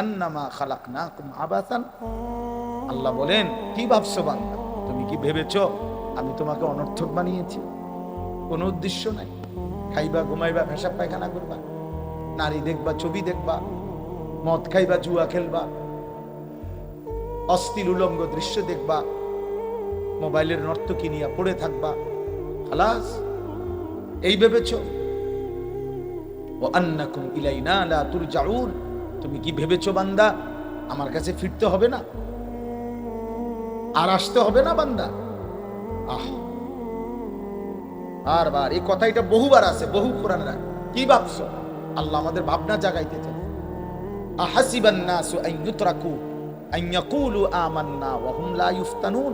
আন্নামা খালাকনাকুম আবাসান। আল্লাহ বলেন, কি ভাবছো বান্দা? তুমি কি ভেবেছো আমি তোমাকে অনর্থক বানিয়েছি? কোনো উদ্দেশ্য নাই। খাইবা, ঘুমাইবা, পেশাব পায়খানা করবা, নারী দেখবা, ছবি দেখবা, মদ খাইবা, জুয়া খেলবা, অশ্লীল উলঙ্গ দৃশ্য দেখবা, মোবাইলের নর্তকী নিয়ে পড়ে থাকবা, খালাস। এই ভেবেছো? ওয়া আন্নাকুম ইলাইনা লা তুরজাউন। তুমি কি ভেবেছো বান্দা আমার কাছে ফিরতে হবে না, আর আসতে হবে না বান্দা? বারবার এই কথাটা বহুবার আছে, বহু কোরআনে। কি ভাবছো? আল্লাহ আমাদের ভাবনা জাগাইতে চান। আহাসিবান নাসু আন ইউতরাকু আন ইয়াকুলু আমান্না ওয়া হুম লা ইফতানুন।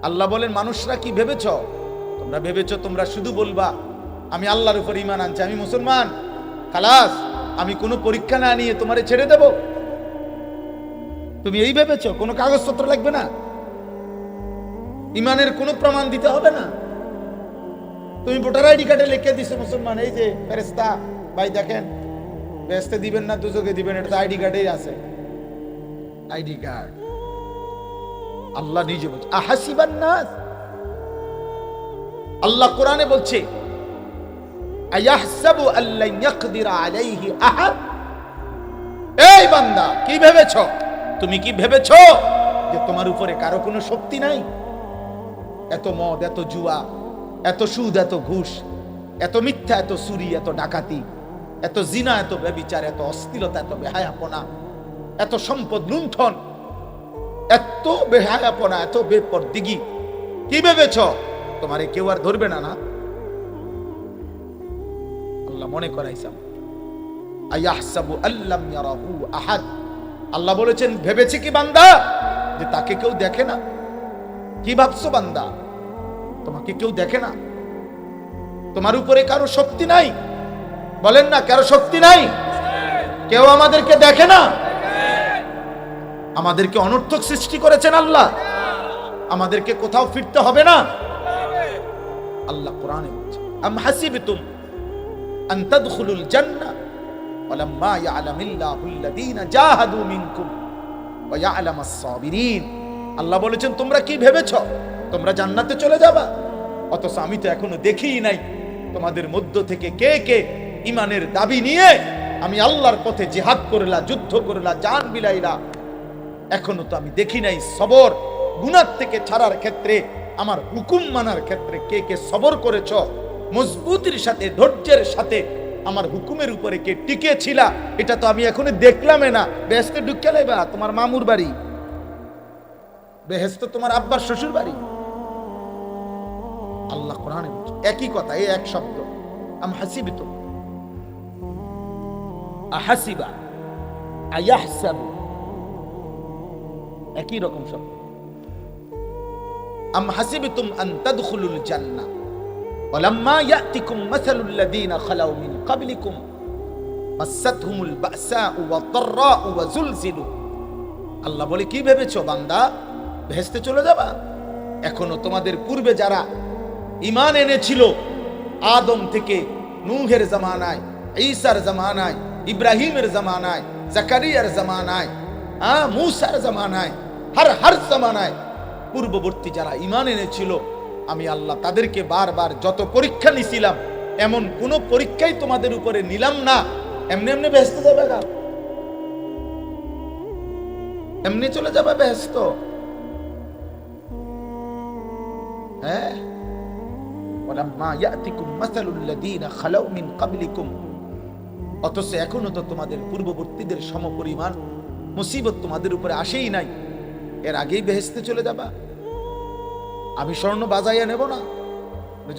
আল্লাহ বলেন, মানুষরা কি ভেবেছো? তোমরা ভেবেছো তোমরা শুধু বলবা আমি আল্লাহর উপর ঈমান আনছি, আমি মুসলমান, খালাস, আমি কোনো পরীক্ষা না নিয়ে তোমারে ছেড়ে দেব? তুমি এই ভেবেছো? কোনো কাগজপত্র লাগবে না, ঈমানের কোনো প্রমাণ দিতে হবে না। তুমি ভোটার আইডি কার্ডে লিখে দিছো মুসলমান, এই যে ফেরেশতা ভাই দেখেন, বেহেশতে দিবেন না দুজকে দিবেন, এটা তো আইডি কার্ডেই আছে। ID card. আল্লাহ নিজে বলছে আহাসিবান নাস। আল্লাহ কোরআনে বলছে আয়াহসাবু আল্লান ইয়াকদিরা আলাইহি আহাদ। এই বান্দা, কি ভেবেছো? তুমি কি ভেবেছো যে তোমার উপরে কারো কোনো শক্তি নাই? এত মদ, এত জুয়া, এত সুদ, এত ঘুষ, এত মিথ্যা, এত চুরি, এত ডাকাতি, এত জিনা, এত ব্যভিচার, এত অশ্লীলতা, এত বেহায়াপনা, এত সম্পদ লুণ্ঠন, এত বেহায়াপনা, এত বেপরদিগি, কি ভেবেছ তোমারে কেউ আর ধরবে না? না, আল্লাহ মনে করাইছেন আয়াহসাবু আল্লাম ইয়ারাহু আহাদ। আল্লাহ বলেছেন, ভেবেছে কি বান্দা যে তাকে কেউ দেখে না? কি ভাবছো বান্দা? তোমাকে কেউ দেখে না? তোমার উপরে কারো শক্তি নাই? বলেন না, কারো শক্তি নাই? কেউ আমাদেরকে দেখে না? আমাদেরকে অনর্থক সৃষ্টি করেছেন আল্লাহ, আমাদেরকে কোথাও ফিরতে হবে না। আল্লাহ কোরআনে বলছে আম হাসিবতুম আন তাদখুলুল জান্নাহ ওয়ালাম্মা ইয়ালামিল্লাহুল্লাযীনা জাহাদু মিনকুম ওয়া ইয়ালামাস সাবিরিন। আল্লাহ বলেছেন, তোমরা কি ভেবেছো তোমরা জান্নাতে চলে যাবা? অথচ আমি তো এখনো দেখিই নাই তোমাদের মধ্য থেকে কে কে ঈমানের দাবি নিয়ে আমি আল্লাহর পথে জিহাদ করলা, যুদ্ধ করলা, জান বিলাইলা। এখনো তো আমি দেখি নাই সবর, গুনাহ থেকে ছাড়ার ক্ষেত্রে, আমার হুকুম মানার ক্ষেত্রে কে কে সবর করেছ, মজবুতির সাথে, ধৈর্যের সাথে আমার হুকুমের উপরে কে টিকে ছিলা, এটা তো আমি এখনো দেখলামই না। বেহেশতে ঢুকে লাইবা তোমার মামুর বাড়ি, বেহেশত তোমার আব্বার শ্বশুর বাড়ি। আল্লাহ কোরআনে বলছে একই কথা, এই এক শব্দ, আম হাসিবতু, আহাসিবা, আয়াহসাবু, একই রকম শব্দ। আম হাসিবতুম আন তাদখুলুল জান্নাহ ওয়ালাম্মা ইয়াতিকুম মাসালুল লাযীনা খালাউ মিন ক্বাবলিকুম মাসাতহুমুল বাসাউ ওয়াদ-দাররাউ ওয়া যুলজিলু। আল্লাহ বলে, কি ভেবেছো বান্দা বেহেশতে চলে যাবা? এখনো তোমাদের পূর্বে যারা ঈমান এনেছিল, আদম থেকে নূহের জামানায়, ঈসার জামানায়, ইব্রাহিমের জামানায়, জাকারিয়ার জামানায়, মূসার জামানায়, হর জামানায় পূর্ববর্তী যারা ঈমান এনেছিল, আমি আল্লাহ তাদেরকে বারবার যত পরীক্ষা নিছিলাম, এমন কোন পরীক্ষাই তোমাদের উপরে নিলাম না। এমনি এমনি বেহেশতে যাবে না, এমনি চলে যাবে বেহেশত। হ্যাঁ, ওয়ালাম্মা ইয়াতিকুম মাসালুল লাযীনা খালাউ মিন ক্বাবলিকুম। অথচ এখনো তো তোমাদের পূর্ববর্তীদের সমপরিমাণ মুসিবত তোমাদের উপরে আসেই নাই, এর আগেই বেহেশতে চলে যাবা। আমি স্বর্ণ বাজাইয়া নেব না,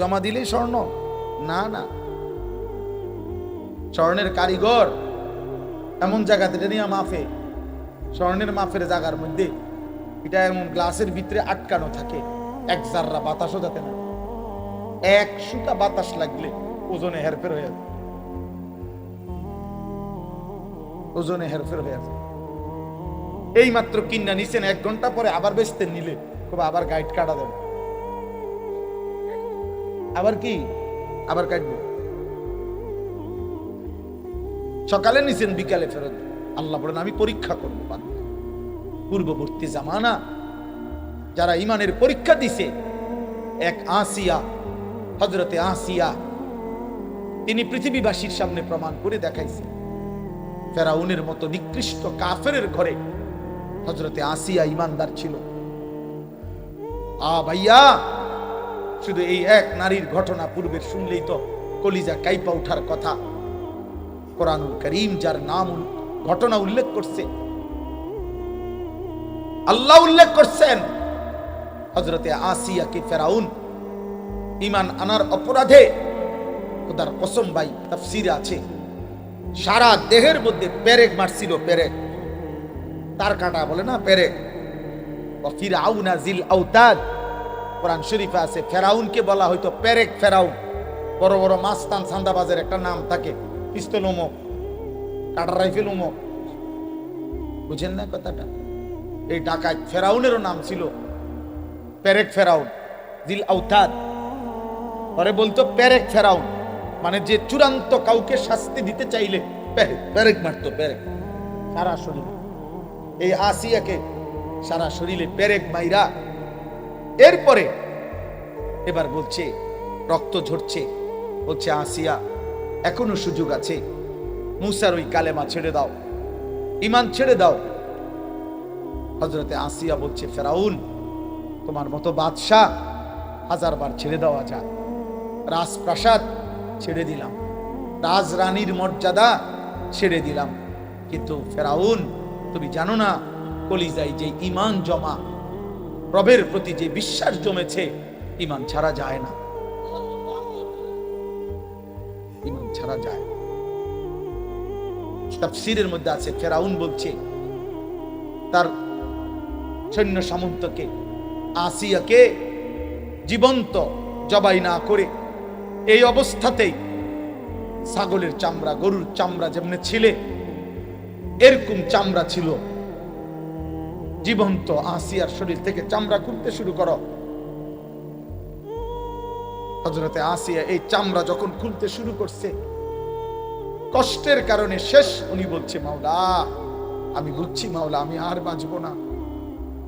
জমা দিলেই স্বর্ণ, না না। স্বর্ণের কারিগর এমন জায়গাতে নিয়ে মাফে, স্বর্ণের মাফের জায়গার মধ্যে এটা এমন গ্লাসের ভিতরে আটকানো থাকে, এক জাররা বাতাসও যাতে না, এক সুতা বাতাস লাগলে ওজনে হেরফের হয়ে যায়, ওজনে হেরফের হয়ে যায়। এই মাত্র কিনা নিছেন, 1 ঘন্টা পরে আবার বেচতে নিলে আবার গাইড কাটা দেবে, আবার কি আবার কাটবো। সকালে নিছেন বিকালে ফেরত, আল্লাহ বলেন আমি পরীক্ষা করবো বান্দা। পূর্ববর্তী জামানা যারা ইমানের পরীক্ষা দিছে, এক আসিয়া, হযরতে আসিয়া, তিনি পৃথিবীবাসীর সামনে প্রমাণ করে দেখাইছে ফেরাউনের মতো নিকৃষ্ট কাফেরের ঘরে হযরতে আসিয়া ইমানদার ছিল। ভাইয়া, শুধু এই এক নারীর ঘটনা পূর্বের শুনলেই তো কলিজা কাইপা উঠার কথা। কোরআনুল কারীম যার নাম ঘটনা উল্লেখ করছে, আল্লাহ উল্লেখ করছেন, হযরতে আসিয়াকে ফেরাউন ঈমান আনার অপরাধে, খোদার কসম ভাই, তাফসীরে আছে সারা দেহের মধ্যে পেরেক মারছিল, পেরেক, তার কাটা বলে না, পেরেক। ওয়া ফিরআউনা জিল আওতাদ, কোরআন শরীফে আছে ফেরাউনকে বলা হয়তো পেরেক ফেরাউন। বড় বড় মাস্তান সান্দাবাজের একটা নাম থাকে, পিস্তল অমুক, কাটা রাইফেল অমুক, বুঝেন না কথাটা? এই ডাকাত ফেরাউনেরও নাম ছিল পেরেক ফেরাউন, জিল আওতাদ। পরে বলতো পেরেক ফেরাউন, মানে যে চূড়ান্ত কাউকে শাস্তি দিতে চাইলে পেরেক মারতো, পেরেক সারা শরীরে। এই আসিয়াকে সারা শরীরে পেরেক মাইরা, এরপরে এবার বলছে রক্ত ঝরছে, বলছে আসিয়া এখনো সুযোগ আছে, মুসার ওই কালেমা ছেড়ে দাও, ঈমান ছেড়ে দাও। হযরতে আসিয়া বলছে ফেরাউন, তোমার মতো বাদশাহ 1000 বার ছেড়ে দেওয়া যায়, রাজপ্রাসাদ ছেড়ে দিলাম, রাজরানীর মর্যাদা ছেড়ে দিলাম, কিন্তু ফেরাউন তুমি জানো না কলিজায় যে ঈমান জমা, রবের প্রতি যে বিশ্বাস জমেছে, ঈমান ছাড়া যায় না, ঈমান ছাড়া যায়। তাফসীরের মধ্যে আছে ফেরাউন বলছে তার সৈন্য সামন্তকে, আসিয়াকে জীবন্ত জবাই না করে এই অবস্থাতেই ছাগলের চামড়া, গরুর চামড়া যেমন ছিল এরকম চামড়া ছিল, জীবন্ত আসিয়ার শরীর থেকে চামড়া খুলতে শুরু করো। হযরতে আসিয়া এই চামড়া যখন খুলতে শুরু করছে, কষ্টের কারণে শেষ, উনি বলছে মাওলা আমি বুঝছি মাওলা আমি আর বাঁচবো না,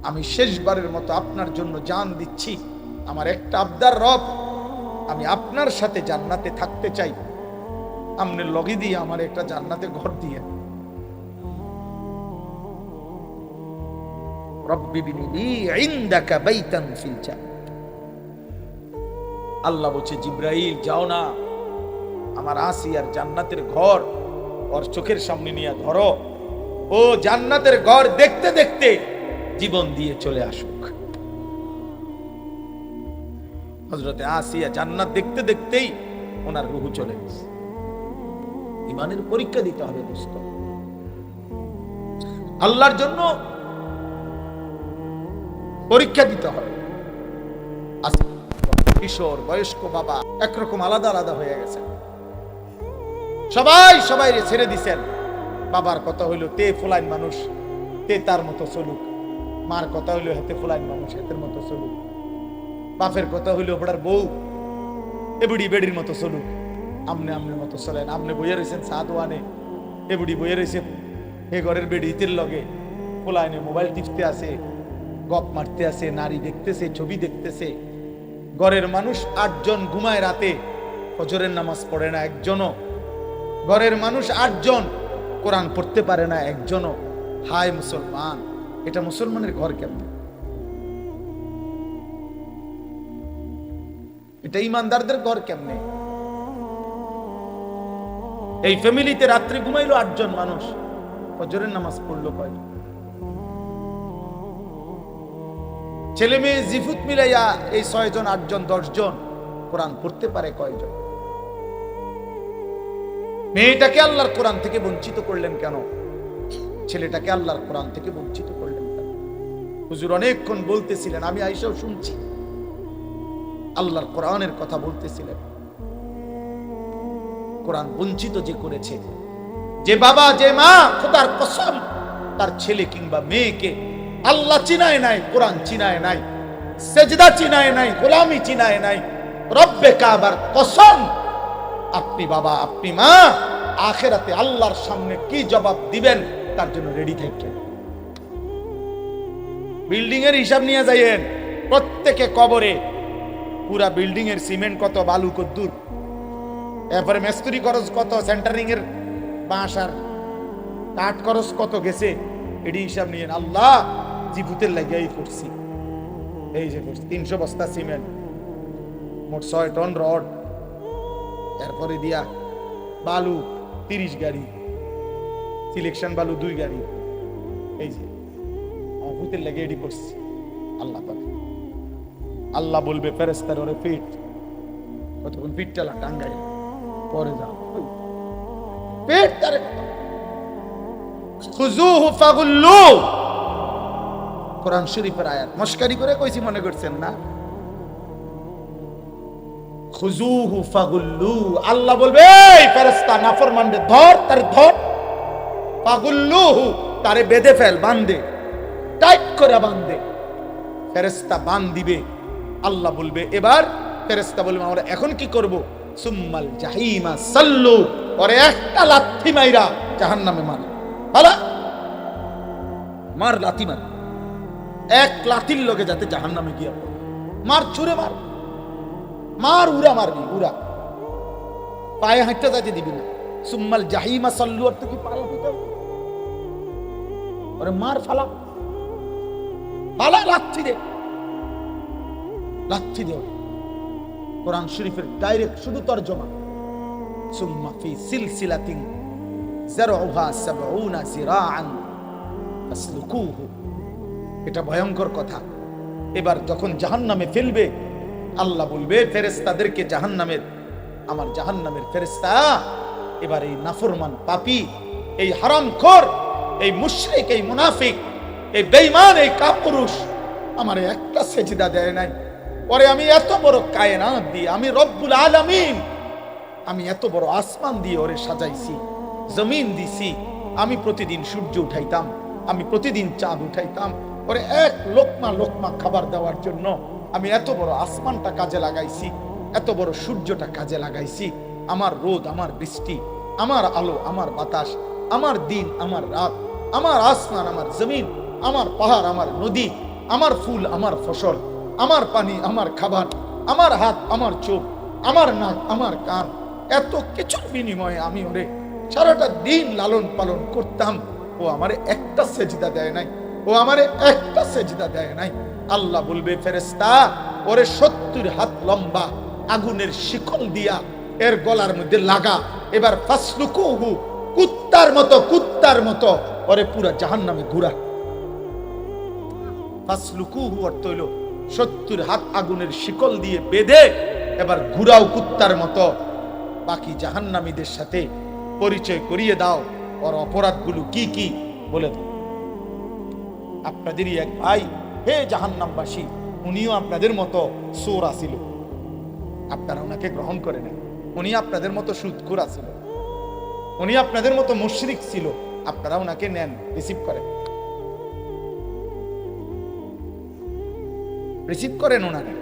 আমি শেষবারের মতো আপনার জন্য জান দিচ্ছি, আমার একটা আবদার রব, আমি আপনার সাথে জান্নাতে থাকতে চাই, আমনের লগে দিয়ে আমার একটা জান্নাতে ঘর দিয়ে, রব্বি বিনি ইনদাকা বাইতান ফিল জান্নাহ। আল্লাহ বলছে জিবরাইল যাও না, আমার আসিয়ার জান্নাতের ঘর ওর চোখের সামনে নিয়ে ধরো, ও জান্নাতের ঘর দেখতে দেখতে জীবন দিয়ে চলে আসুক। হযরতে আসিয়া জান্নাত দেখতে দেখতেই ওনার রূহ চলে গেছে। ঈমানের পরীক্ষা দিতে হবে দোস্ত, আল্লাহর জন্য পরীক্ষা দিতে হবে। কিশোর বয়স্ক বাবা একরকম আলাদা আলাদা হয়ে গেছে, সবাই সবাই ছেড়ে দিছেন। বাবার কথা হইলো তে ফুলাইন মানুষ, তে তার মতো চলুক, মার কথা হইলো হেতে ফুলাইন মানুষ, হেতের মতো চলুক, বাপের কথা হইলো ওটার বউ এবুড়ি বেড়ির মতো চলুক, আমনে আমনের মতো চলেন। আমনে বইয়ে রয়েছেন সাদওয়ানে, এবুড়ি বইয়ে রয়েছে এ ঘরের বেড়ি ইতের লগে, ফুলাইনে মোবাইল টিপতে আছে, গপ মারতে আছে, নারী দেখতেছে, ছবি দেখতেছে। ঘরের মানুষ 8 জন ঘুমায় রাতে, ফজরের নামাজ পড়ে না একজনও। ঘরের মানুষ 8 জন কোরআন পড়তে পারে না একজনও। হায় মুসলমান, এটা মুসলমানের ঘর কেমন? এটা ইমানদারদের ঘর কেমনে? এই ফ্যামিলিতে রাত্রে ঘুমাইলো 8 জন মানুষ, ফজরের নামাজ পড়লো কয়? ছেলে মেয়ে জিফুত মিলাইয়া এই 6 জন 8 জন 10 জন কোরআন পড়তে পারে কয়জন? মেয়েটাকে আল্লাহর কোরআন থেকে বঞ্চিত করলেন কেন? ছেলেটাকে আল্লাহর কোরআন থেকে বঞ্চিত করলেন কেন? হুজুর অনেকক্ষণ বলতেছিলেন, আমি আইসাও শুনছি, আল্লাহর কোরআনের কথা বলতেছিলেন। কোরআন বঞ্চিত যে করেছে, যে বাবা যে মা, খোদার কসম তার ছেলে কিংবা মেয়েকে আল্লাহ চিনায় নাই, কোরআন চিনায় নাই, সেজদা চিনায় নাই, গোলামি চিনায় নাই, রব্বে কাবার কসম, আপনি বাবা আপনি মা আখিরাতে আল্লাহর সামনে কি জবাব দিবেন তার জন্য রেডি থাকেন। বিল্ডিং এর হিসাব নিয়ে যাইয়েন, প্রত্যেকে কবরে পুরা বিল্ডিং এর সিমেন্ট কত, বালু কত দূর, এরপরে মিস্ত্রি খরচ কত, সেন্টারিং এর বাঁশ আর কাঠ খরচ কত গেছে, এটি হিসাব নিয়েন। আল্লাহ জিভুতের লাগিয়াই করছি, এই যে 300 বস্তা সিমেন্ট, মোট 6 টন রড, এরপরে দিয়া বালু 30 গাড়ি, সিলেকশন বালু 2 গাড়ি, এই যে ভূতের লাগে এডি করছি। আল্লাহ পাবে, আল্লাহ বলবে ফেরেশতার ওরে ফিট, কতক্ষণ ফিট চালা টাঙ্গাই পরে যাও পেট তারে খুজুহু ফাগুল্লু। কোরআন শরীফের আয়াত, মস্কারি করে কইছি মনে করছেন না? খুজুহু ফাগুল্লু, আল্লাহ বলবে এই ফেরেশতা নাফরমানকে ধর, তারে ধর, ফাগুল্লুহু তারে বেঁধে ফেল, বাঁধে, টাইট করে বাঁধে। ফেরেশতা বাঁধ দিবে, আল্লাহ বলবে এবার, ফেরেশতা বলবে আমরা এখন কি করব? সুম্মাল জাহিমা সাল্লু, ওরে একটা লাথি মাইরা জাহান্নামে মার, ভালা মার, লাথি মার, এক লাথির লগে যাতে জাহান্নামে গিয়া পড়ে, মার, ছুঁড়ে মার, মার, উড়া মারবি, উড়া, পায়ে হাঁটতে যাইতে দিবি না। সুম্মাল জাহিমা সাল্লু অর্থ কি? পালা দিতে, ওরে মার, ফালা ফালা, লাথি দে, লাথি দে। কোরআন শরীফের ডাইরেক্ট শুধু তরজমা, সুম্মা ফি সিলসিলাতিন যারউহা ৭০ যিরাআন ফাসলুকুহু। এটা ভয়ঙ্কর কথা। এবার যখন জাহান্নামে ফেলবে, আল্লাহ বলবে ফেরেশতাদেরকে, জাহান্নামের, আমার জাহান্নামের ফেরেশতা, এবার এই নাফরমান পাপী, এই হারামখোর, এই মুশরিক, এই মুনাফিক, এই বেঈমান, এই কাপুরুষ আমারে একটা সেজদা দেয় নাই। পরে আমি এত বড় কায়নাত দিয়ে, আমি রব্বুল আলামিন, আমি এত বড় আসমান দিয়ে ওরে সাজাইছি, জমিন দিছি, আমি প্রতিদিন সূর্য উঠাইতাম, আমি প্রতিদিন চাঁদ উঠাইতাম, ওরে এক লোকমা লোকমা খাবার দেওয়ার জন্য আমি এত বড় আসমানটা কাজে লাগাইছি, এত বড় সূর্যটা কাজে লাগাইছি, আমার রোদ, আমার বৃষ্টি, আমার আলো, আমার বাতাস, আমার দিন, আমার রাত, আমার আসমান, আমার জমিন, আমার পাহাড়, আমার নদী, আমার ফুল, আমার ফসল, আমার পানি, আমার খাবার, আমার হাত, আমার চোখ, আমার নাক, আমার কান, এত কিছুর বিনিময়ে আমি ওরে সারাটা দিন লালন পালন করতাম। ও আমারে একটা সেজদা দেয় নাই, ও আমারে একটা সেজদা দেয় নাই। আল্লাহ বলবে ফেরেশতা ওরে ৭০ হাত লম্বা আগুনের শিকল দিয়া এর গলার মধ্যে লাগা, এবার ফাসলুকুহু, কুত্তার মতো, কুত্তার মতো ওরে পুরা জাহান্নামে ঘুরা। ফাসলুকুহু অর্থ হইল ৭০ হাত আগুনের শিকল দিয়ে বেঁধে এবার ঘুরাও কুত্তার মতো। বাকি জাহান্নামীদের সাথে পরিচয় করিয়ে দাও, ওর অপরাধগুলো কি কি বলে দাও। আপনাদেরই এক ভাই, হে জাহান্নামবাসী, উনিও আপনাদের মতো চোর আছিল, আপনারা ওনাকে গ্রহণ করে নেন। উনি আপনাদের মতো সুদখোর আছিল, উনি আপনাদের মতো মুশরিক ছিল, আপনারা ওনাকে নেন, রিসিভ করেন, রিসিভ করেন ওনাকে।